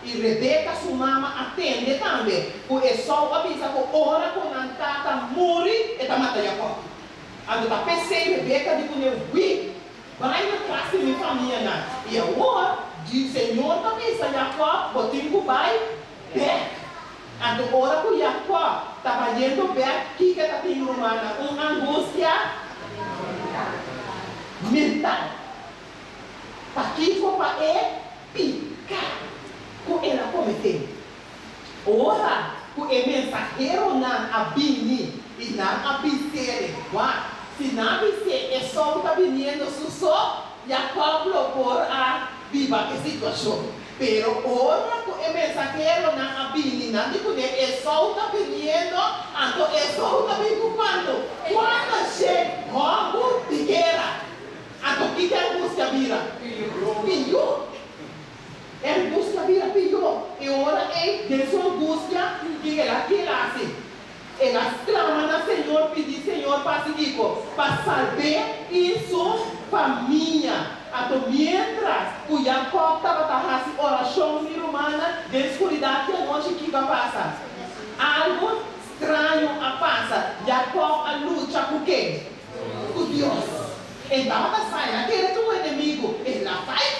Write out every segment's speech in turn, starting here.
e Rebeca, sua mama, atende também. O Esau avisa que ora com a tata muri e tá matando Jacob. Ando tá pensei Rebeca de comer vai na casa de minha família, né? E agora, diz Senhor também, Jacob, botinho vai, ando ora com Jacob, estava indo back, que está tendo uma angústia mental. Aqui foi para picar com ela cometer. Ora, com o mensageiro na abini e na abicere. Se na abicere é só está vindo só, Jacob propor a viva a situação. Pero ora, com o mensageiro na abini, não digo que é só está vindo, então é só está vindo quando chega, como tigueira. Então, o que é angústia vira? Pior. É angústia vira pior. E ora é dessa angústia que ela faz. Ela clama no Senhor, pedir Senhor para seguir, para salvar sua família. Então, mientras o Jacob estava fazendo oração humana, de escuridão que a noite que vai passar. Algo estranho a passa. Jacob a luta com quem? Com Deus. Então, ela sai, aquele teu inimigo, ela faz,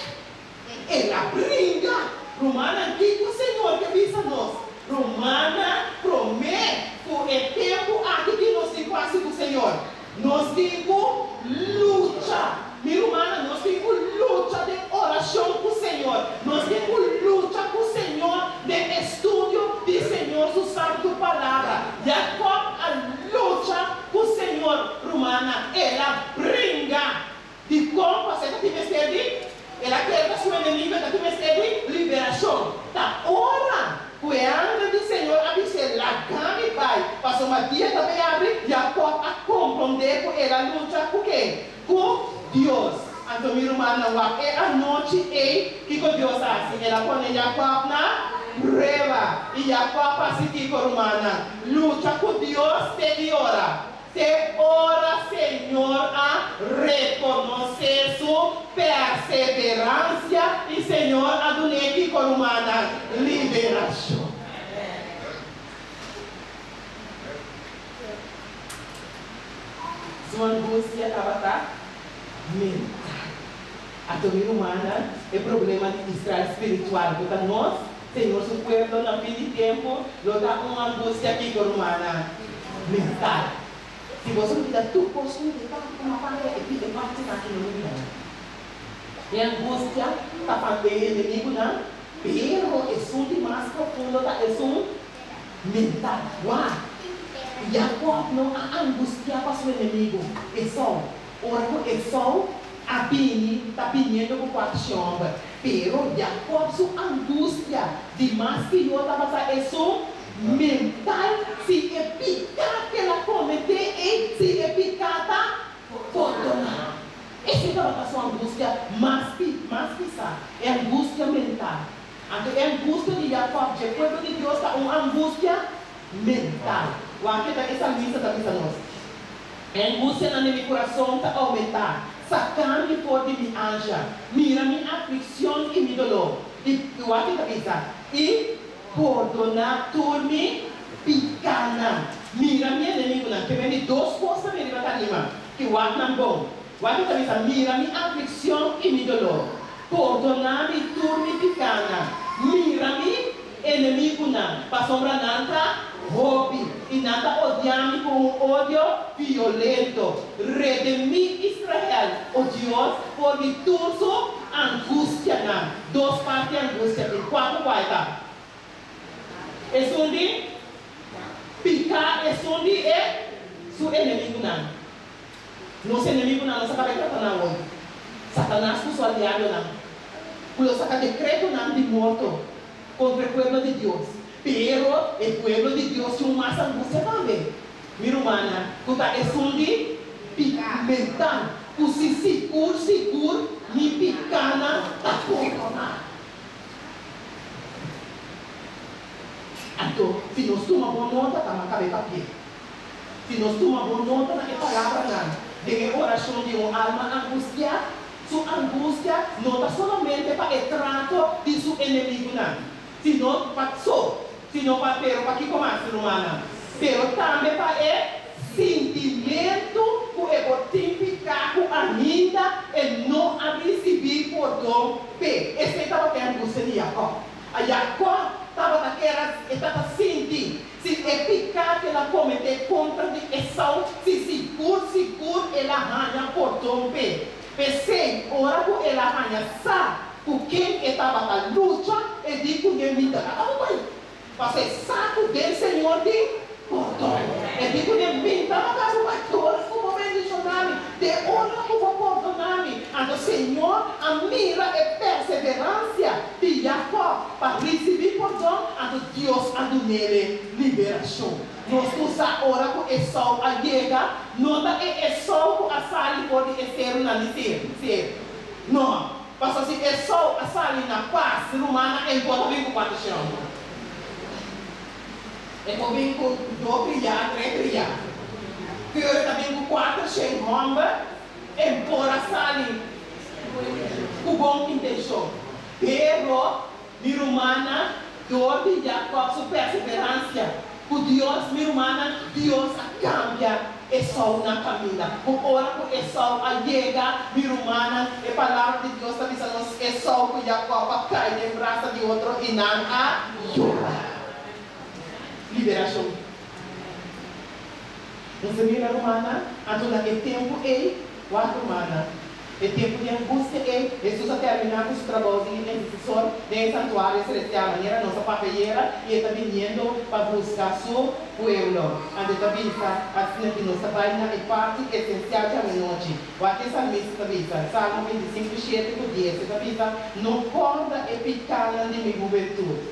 ela brinca. Romana, que o Senhor que avisa nós. Romana promete que é tempo aqui que nós temos quase com o Senhor. Nós temos luta. Minha romana, nós temos luta de oração com o Senhor. Nós temos luta com o Senhor de estudo de Senhor, sua santa palavra. Jacob a luta com o Senhor, romana, ela brinca de como você está tendo. Ela quer que sua inimiga está tendo liberação. Tá ora, o anjo do Senhor avisa lá, e vai. Passou uma dia também abre, Jacob a compreender que ela luta com quem? Com Deus. Então, minha irmã, é a noite que Deus faz. Ela põe Jacob na prova. E Jacob passa aqui com a romana. Luta com Deus, te ora. Te ora, Senhor, a reconhecer sua perseverança. E Senhor, a donar aqui com a romana. Liberação. Sua angústia estava mental. A tua humana é problema de estrada espiritual. Porque nós, Senhor, seu povo, na fim de tempo, nós dá uma angústia aqui com a humana mental. Se você não dá tudo por sua vida, uma família é parte daquilo no mundo. E a angústia está fazendo inimigo, não? Pero é um mais profundo, é um mental. Jacob não a angústia para seu inimigo. É só. Ora, é só. A Bini está pedindo com quatro chambres. Pero Jacob, sua angústia de mais que eu estava fazendo, é só mental. Se é picada que ela cometeu, e se é picada, perdonar. Essa é a sua angústia mais pisada. É angústia mental. Então, é angústia de Jacob. O povo de Deus está uma angústia mental. O aqui está essa lista da vida nossa. A angústia na meu coração está aumentando. Sacar-me por de minha anja, mira minha aflição e meu dolor. E o aqui está e perdonar-me picana. Mira minha inimigo, que vem de duas coisas me levantar lima. Que o aqui não bom. O aqui está mira minha aflição e meu dolor. Perdonar-me picana. Mira minha inimigo não. Para sombra nada. Hobby e nada odiar-me com um ódio violento. Redimir Israel, o Deus, por de tudo angústia não. Duas partes de angústia e quatro guaitas. É onde picar, é onde é seu inimigo não. Nosso inimigo não, nossa cabeça está na hoje. Satanás com seu aliado não. Por sacar decreto não de morto contra o povo de Deus. Pero o pueblo de Deus tinha mais angústia também. Minha irmã, tu está escondido, mental, tu se seguro, me picana, está corona. Então, se nós tomamos boa nota, está na cabeça aqui. Se nós tomamos boa nota, não é palavra não. De oração de uma alma angustiada, sua angústia não está somente para o trato de seu inimigo não. Se não passou, se não bateu, para que começa, romana? Pero também para sentimento que é tipificar ainda e não receber perdão. Esse estava querendo você de Jacó. A Jacó estava sentindo. Se é pecar que ela cometeu contra de Esau, se seguro ela arranha perdão. Pensei, ora que ela arranha sabe por quem estava na luta e de que me dá. Você sabe do Senhor de perdão. E de que me dá uma casa como bendicionar-me, de honra como perdonar-me. Então, Senhor, a mira e perseverança de Jacó para receber perdão, então Deus a nele liberação. Nós usamos agora com Esau a guerra, não é Esau a sair por ser na licença. Não, porque se Esau a sair na paz, romana é igual a vir com 4 chão. É como vir com 2 criados, 3 criados. Pior também com 4 chão, romba, embora sair com boa intenção. Pero, minha irmã, dor de Jacó, sua perseverança. O Deus, minha irmã, Deus cambia Esau na caminha. Por hora que Esau chega, minha irmã, a palavra de Deus está dizendo Esau que Jacó cai em braço de outro e não ajuda. Liberação. Então, minha irmã, naquele tempo, o irmã, o tempo de angústia Jesus a terminar com os trabalhos de intercessor de santuário celestial, maneira nossa papeleira e está vindo para buscar seu pueblo. Ante a vista, assim que nossa página é parte essencial de a noite. O aqui salmista está vista, Salmo 25, 7-10, está vista, não corda e picana de minha juventude,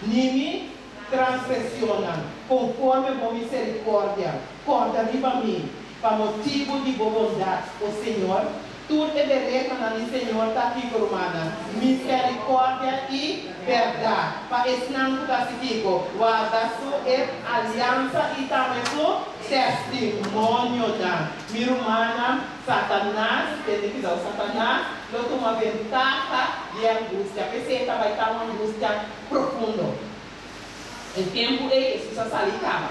nem me transgressiona, conforme a misericórdia, corda viva a mim, para motivo de boa bondade, o Senhor. Tudo é beleza no Senhor está aqui, irmã. Misericórdia e verdade. Para esse nome da Siquico, guarda sua aliança e também seu testemunho. Minha irmã, Satanás, tem que dizer, Satanás, não toma ventaja de angústia. Pensei que vai estar uma angústia profunda. Em tempo é isso, só salicava.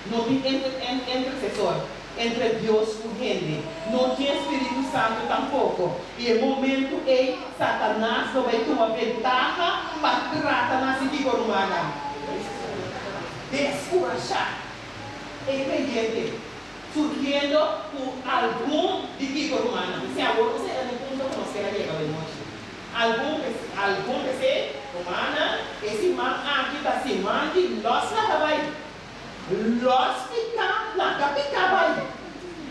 Não tem intercessor. Entre Deus e o gente. Não tinha Espírito Santo tampouco. E o momento é Satanás não vai ter uma ventaja para tratar na cidade romana. Descurachar. É crente. Surgindo por algum de Kiko romana. Se agora você é no ponto que nós queremos chegar algum que se romana, esse man aqui está se mande, nós não vai. Los picar, la capica vai.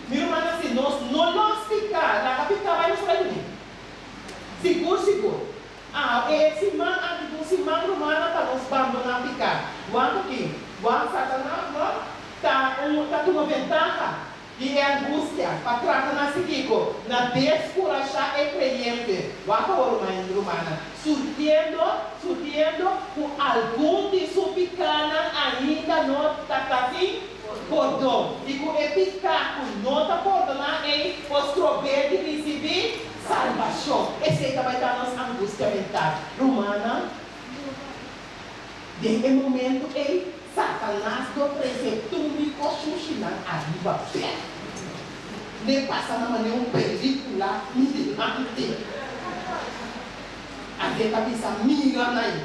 Minha irmã assim, nós não los picar, la capica vai nos vai. Seguro. Esse man aqui, esse man romana está nos abandonar picar. Quanto aqui? Quanto Satanás está com uma ventaja de angústia para tratar na seguinte, na descorachar é crente. Quanto romana? Surgindo por algum de sua picana ainda não está assim, perdão. E com epicar, não está perdonando, é os trover de receber salvação. Esse vai dar nossa angústia mental. Romana, de momento, é Satanás do precepto me coxuxinar arriba perto. Nem passa na maneira um película, me delante. A gente está mirando aí.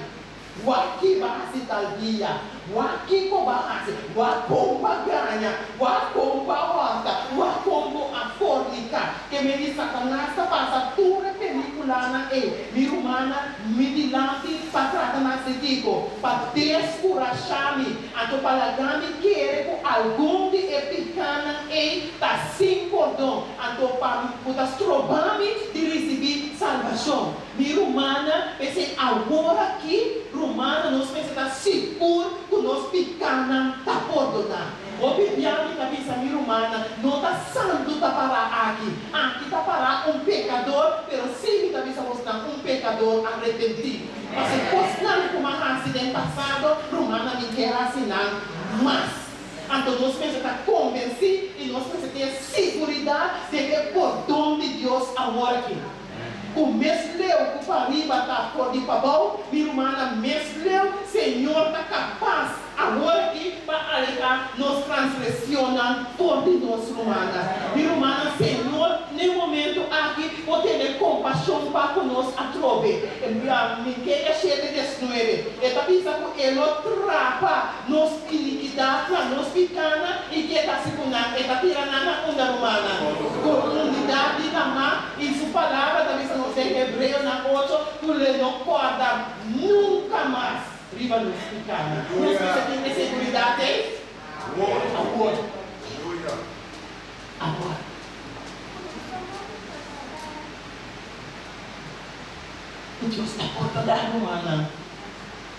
Waki bahasi talgia, waki ko bahasi, wakomba ganha, wakomba horta, wakombo afórica. Que me diz Satanás passa toda película na minha irmã, me dilante para tratar na sentido, para descorachar-me, então para ganhar querer com algum de epicana tá sem cordão, então para estrobar-me de receber salvação. Minha irmã, pensei agora aqui, romana, nós pensamos seguro que nós picana está perdonando. Obviamente, está pensando, minha irmã, não está santo está para aqui. Aqui está para um pecador, mas sim está pensando um pecador arrependido. Mas se fosse como um acidente passado, romana me quer assinar, mas então nós precisamos estar convencidos e nós precisamos ter segurança de que é perdão de Deus agora aqui. O mesmo que para mim está por de pavão, minha irmã, mesmo nos atrobe. Ninguém é cheio de desnuere. Eta pisa que ele trapa nos iniquidade, nos picana e que está se punando. Eta tiranana onda romana. Comunidade da má. E sua palavra também se nos em Hebreu na 8. Tu lhe não corda nunca mais. Riva nos picana. Não se você tem seguridade? Agora. Agora. Deus está acordando, mana.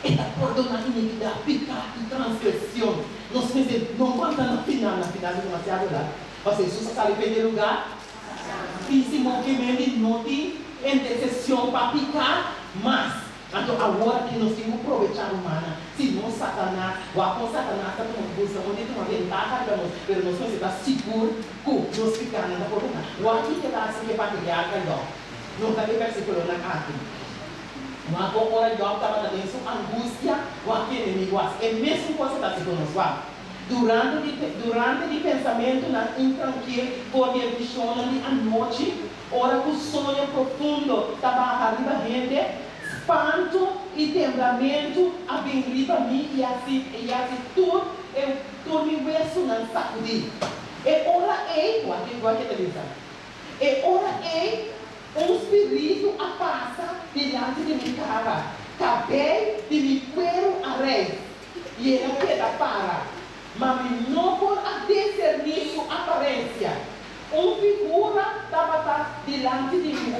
Ele está acordando iniquidade, pecado e transgressão. Nós não vamos na final demasiado lá. Mas Jesus está ali em primeiro lugar. E se movimento não tem intercessão para picar, mas então agora que nós temos que aproveitar, mana. Se não Satanás, o apóstolo Satanás está com busca, onde tem uma ventaja para nós, mas nós vamos estar seguros que nós ficamos na porta. O aqui que está assim que para criar, não está em versículo na carta. Mas agora eu estava dando sua angústia com aquele inimigo. É mesmo que você está se conhecendo. Durante o pensamento na intranquila, porque a visão à noite, hora que o sonho profundo estava arriba gente, espanto e temperamento abrindo para mim e assim tudo, eu tornei o verso não sacudir. E ora igual que televisão. E ora espírito a passa diante de minha cara, cabelo de meu cuero a rei, e ele queda para, mas não por discernir sua aparência. Figura estava diante de mim,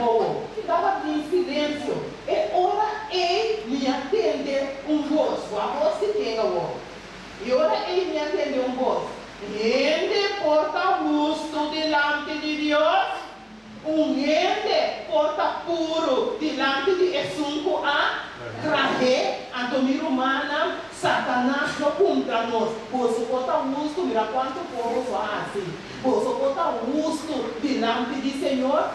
estava em silêncio, e ora ele me atende voz, a voz que chega, e ora ele me atende voz, gente porta justo diante de Deus. Gente porta puro diante de Essunco a trazer a domínio humana, Satanás não contra nós. Você porta justo, mira quanto povo faz. Você porta justo diante de Senhor.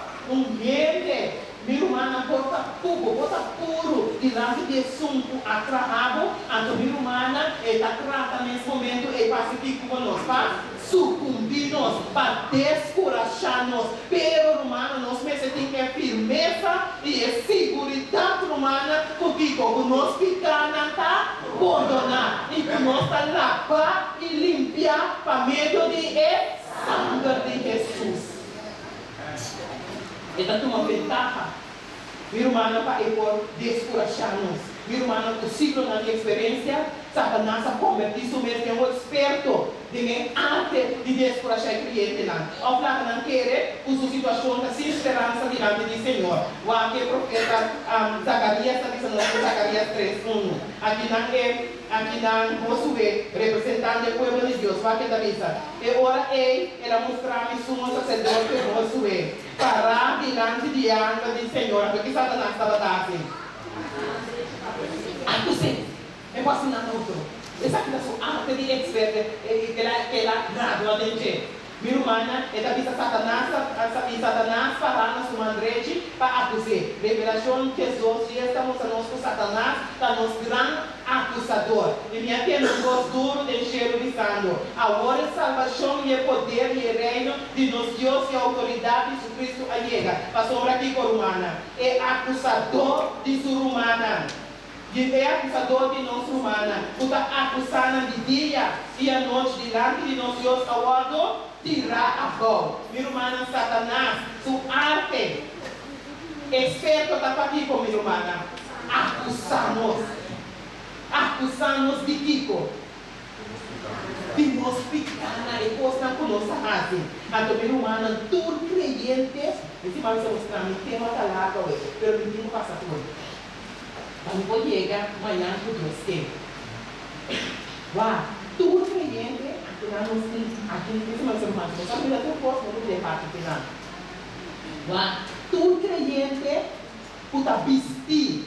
Gente, minha humana porta puro diante de Essunco a trazer a domínio humana. Ela trata nesse momento e pacifica conosco. Sucumbir-nos, para descorajar-nos, pero humano, nós temos que ter firmeza e segurança humana, porque como nós ficamos na abandonar, e que nós lavar e limpar para meio de sangue de Jesus. Esta é uma ventaja, meu irmão, para descorajar-nos. Meu irmão, possível na minha experiência, Satanás a convertir-se mesmo em experto de arte de descorajar o cliente lá. Ao falar que não quer, sua situação sem esperança diante do Senhor. O aqui profeta Zacarias está dizendo em Zacarias 3:1. Aqui não posso ver, representante do povo de Deus, vai que está dizendo. E ora ela mostrar-me sumo sacerdote que posso ver. Parar diante de anjo do Senhor, porque Satanás estava assim. Você é fascinante outro. Essa aqui é a sua arte de expert que ela gradua dentro. Minha irmã, ela diz Satanás falar na sua andrete para acusar. Revelação que Jesus já estamos conosco, Satanás está nos grande acusador. E minha tem um gosto duro de cheiro de sangue. Agora a salvação e o poder e o reino de nosso Deus e a autoridade de Jesus Cristo chega. Passou aqui com a humana. É acusador de sua humana. E é acusador de nossa humana. Está acusando de dia e a noite diante de nosso Deus ao tirar a voz. Minha irmã, Satanás, sua arte, esperto está aqui com minha irmã. Acusamos de Kiko. De nós pecar e postar com nossa raça. Então, minha irmã, tudo creyente, esse mal se mostrar, me tem uma talata, pero me tem um passaporte. Quando vou chegar amanhã para Deus ter. Uau, tudo creyente, aqui em cima do irmão, você sabe que eu posso não ter parte final. Uau, tudo creyente, para vestir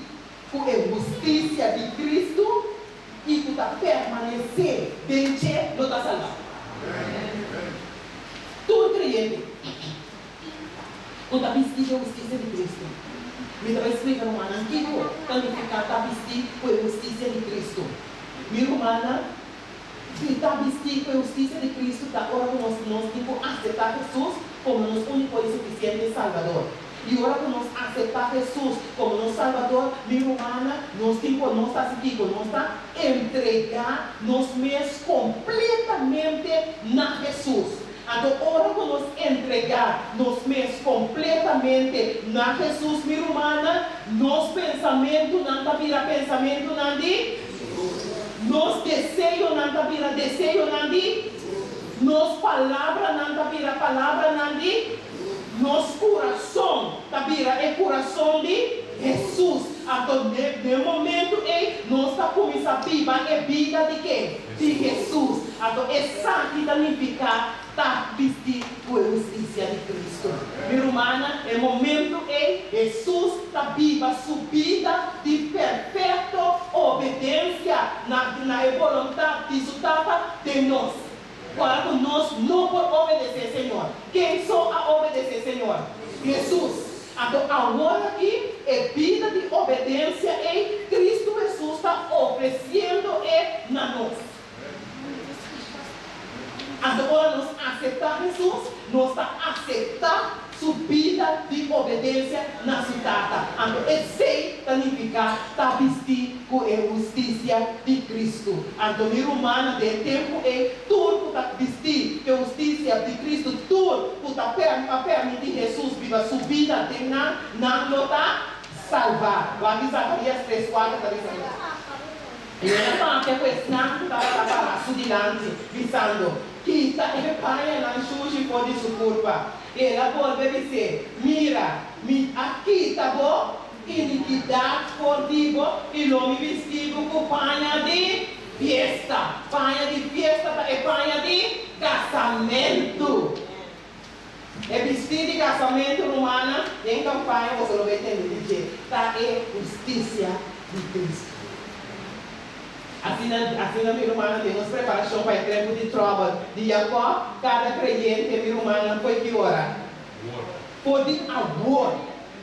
com a justiça de Cristo e para permanecer dentro do salvação. Tudo creyente, para vestir a justiça de Cristo. Me estava explicando uma antigo, quando ficar vestir com a justiça de Cristo. Minha irmã, se está vestir com a justiça de Cristo, da hora que nós temos que aceitar Jesus como nosso único e suficiente Salvador. E ora que nós aceitar Jesus como nosso Salvador, minha irmã, nós temos que aqui, nós está entregar nós mesmos completamente na Jesus. Então, ora que nós entregar nós mesmos completamente na Jesus, minha irmã, nosso pensamento não vira pensamento não de, nosso desejo não vira desejo não de, nossa palavra não vira palavra não de, nosso coração vira é coração de Jesus. Então, no momento nós estamos começando a viver a vida de quem? De Jesus. Então, essa significa estar vestido com a justiça de Cristo. Minha irmã, no momento Jesus está viva a sua vida de perfeita obediência na vontade de nós. Quando nós não podemos obedecer, Senhor. Quem só a obedecer, Senhor? Jesus. Então, agora aqui é vida de obediência e Cristo Jesus está oferecendo na nós. Agora nós aceitar Jesus, nós está aceitar sua vida de obediência na cidade. Então, esse significa estar vestido com a justiça de Cristo. Então, minha irmã, de tempo tudo para vestir com a justiça de Cristo, tudo para permitir Jesus viver sua vida, não está salvar. Lá em Zacarias 3:4 está dizendo. E ela que a questão está para dilante, dizendo que está em paia na suja pode sua culpa. Ela pode dizer, mira, aqui está bom, iniquidade por digo, e não me vestido com panha de festa. Panha de festa é panha de casamento. É vestido de casamento romana, em campanha, você não vai entender, está em justiça de Cristo. Assim, minha irmã, temos preparação para o tempo de trova de Jacó. Cada crente, minha irmã, foi que hora? Foi de amor.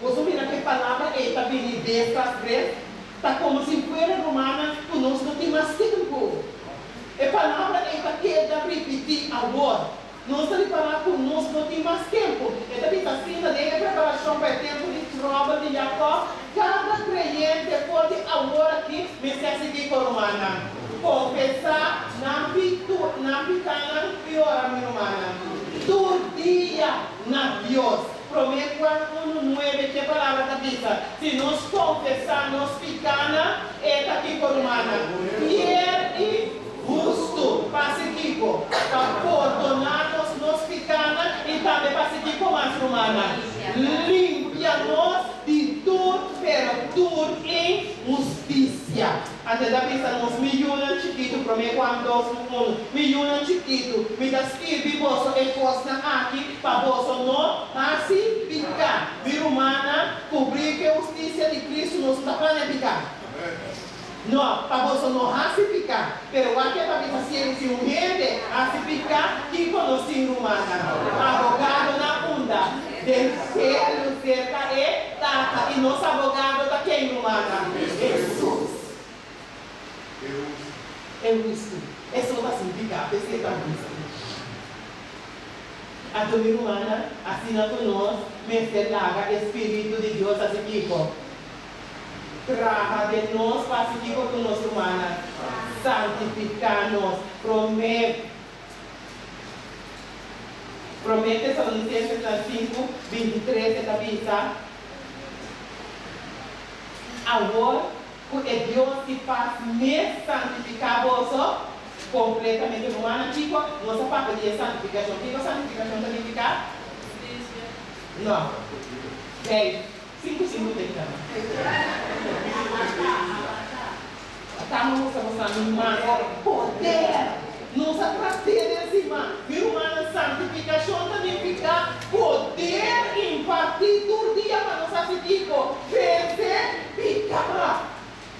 Você mira que a palavra está vindo desta vez. Está como se fosse romana, nós não temos mais tempo. A palavra está querendo repetir amor. Nós estamos falando que nós não temos mais tempo. Então, está assim, a preparação para o tempo de trova de Jacó. Cada crente pode agora aqui me seguir com a romana. Confessar na picana pior, minha irmã. Todo dia na Deus. Promete quando 1:9 que a palavra da Bíblia. Se nós confessar, nós picana, é aqui com a romana. Fiel e justo, pacífico, para perdonar nós picana e também pacífico mais romana. Limpia-nos de tudo, pero tudo em justiça. Até da vista nos milhões chiquito, para mim quando milhões chiquito, me dá escrever vosso e posta aqui para vosso não pacificar. Minha irmã, cobrir que a justiça de Cristo nos está planificando. Não, para você não racificar. Pero aqui é para ver se um gente racificar, que conosco em humana. Abogado na bunda. Descer, cerca e tata. E nosso abogado está aqui em humana. Jesus. Eu isso. Isso não vai significar. Esse é para isso. A tua irmã, assina conosco, mercelaga, Espírito de Deus, assim fico. Traga de nós, pacifica com nossa irmã, santificar-nos, promete Salonicenses 5:23, está vista. Agora, porque Deus se faz me santificar você completamente romana, chico, nossa parte de santificação. O que é santificação significa? Não. 5 tem que dar. Estamos mostrando poder. Nossa prazer em cima. Virumana santificação significa poder impartir todo dia para nossa vida. Vencer, picar.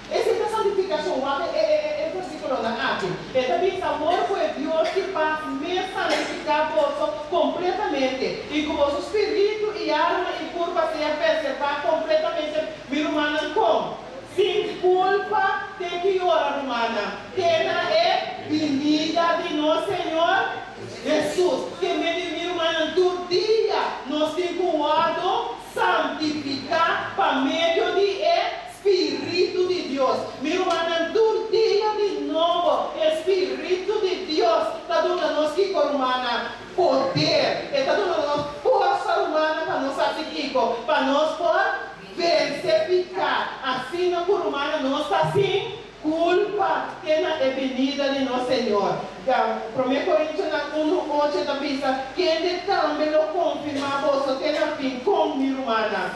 Essa é a santificação. É versículo na aqui. E também amor foi Deus que faz me santificar você completamente. E com o vosso espírito e alma e curva se preservar completamente. Virumana como? Sem culpa, tem que orar, humana. Tena é vinda de nosso Senhor Jesus. Que me irmã, todo dia nós temos um lado santo. assim na curumana, não está assim, culpa que na avenida de nosso Senhor. 1 Coríntios 1:8 da pista, quem também lo confirma, você tem a fim com mi romana.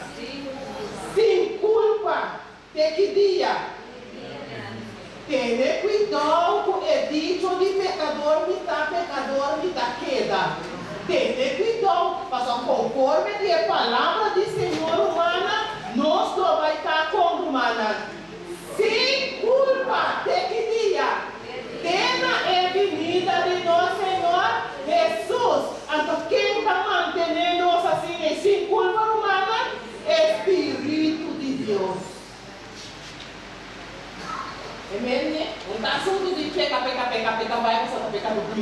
Sem culpa, de que dia? Ter cuidado com o dito de pecador, me dá queda. Ter cuidado, mas conforme a palavra do Senhor humana, nós não vai estar com humana. Sem culpa, de que dia? Na avenida de nosso Senhor Jesus. Então, quem está mantendo assim, sem culpa humana? Espírito de Deus. Amém? Não está assunto de peca, vai, você está pecando.